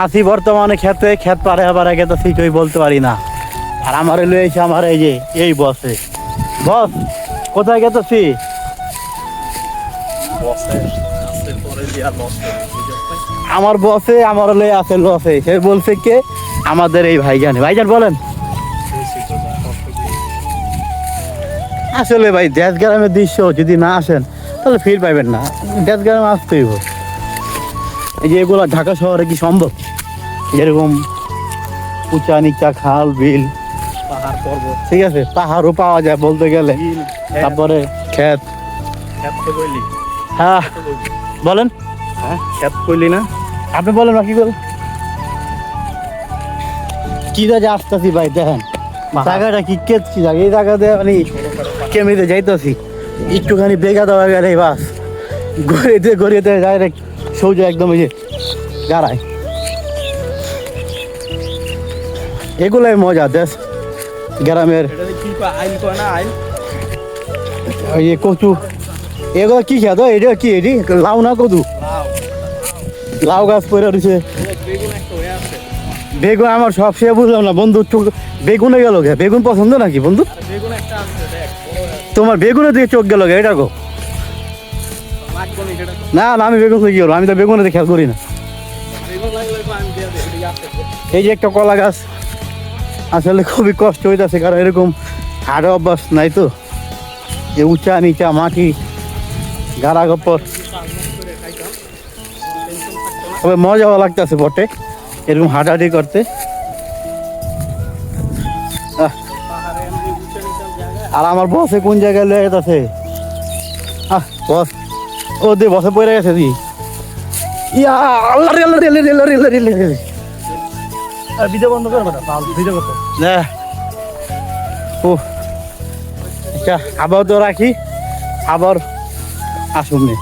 আছি বর্তমানে খেতে, খেত পারে আবার আগে তো ঠিকই বলতে পারি না। আর আমার লয়ে এসে আমার এই যে এই বসে, বস কোথায় গেছি? আমার বসে আমার লয়ে আছে লসে, সে বলছে কে আমাদের এই ভাইজান। ভাইজান বলেন। আসলে ভাই দেশ গ্রামের দৃশ্য যদি না আসেন তাহলে ফির পাইবেন না, দেশ গ্রামে আসতেই হবে। এই যে এগুলো ঢাকা শহরে কি সম্ভব? যেরকম উঁচা নিচা খাল বিল পাহাড় পর্বত, ঠিক আছে, পাহাড়ও পাওয়া যায় বলতে গেলে, তারপরে ক্ষেত। ক্ষেত তো বললি, হ্যাঁ বলেন। হ্যাঁ ক্ষেত কইলি না? আপনি বলেন না কি করে কি জায়গা আসতেছি ভাই দেখেন জায়গাটা কি কেছি জায়গা, এই জায়গাতে মানে কেমিতে যাইতেছি একটুখানি বেগা দেওয়া গেলে বাস গড়িয়েতে গড়িয়েতে ডাইরেক্ট সোজা একদম এই যে গাড়ায়। এগুলাই মজা দেশ গ্রামের। এটা কি কয়, আইল কয় না? আইল ওই যে কচু, এগুলো কি খেত? এটা কি এটি লাউ না কদু? লাউ, লাউ গাছ পড়ে রয়েছে। বেগুন একটা হয়ে আছে। বেগুন আমার সব সে বুঝলাম না বন্ধু, চোখ বেগুনে গেল গে? বেগুন পছন্দ নাকি বন্ধু আর বেগুন একটা আছে দেখ, বড় হয়ে আছে। তোমার? বেগুনে দিয়ে চোখ গেল গে এটা গো? লাগবে না সেটা তো। না না আমি বেগুন কি হলো, আমি তো বেগুনে খেয়াল করি না। বেগুন লাগলে তো আমি দিয়ে দেই, এদিকে আছে। এই যে একটা কলা গাছ, আসলে খুবই কষ্ট হইতেছে কারণ এরকম হাড়ে অভ্যাস নাই তো, যে উঁচা নিচা মাটি গাড়া গপ্পর। তবে মজাও লাগতেছে বটে এরকম হাঁটাহাঁটি করতে। পাহাড়ে এমনি উঁচু নিচু জায়গা। আর আমার বসে কোন জায়গায় লয়ে যেতেছে? বস ও দে বসে পড়ে গেছে দি। ইয়া আল্লাহ রে আল্লাহ রে আল্লাহ রে আল্লাহ রে আল্লাহ রে আল্লাহ রে। আর ভিডিও বন্ধ কর না, পাল ভিডিও করতে। না ও আচ্ছা আবার তো রাখি, আবার আসুন নে।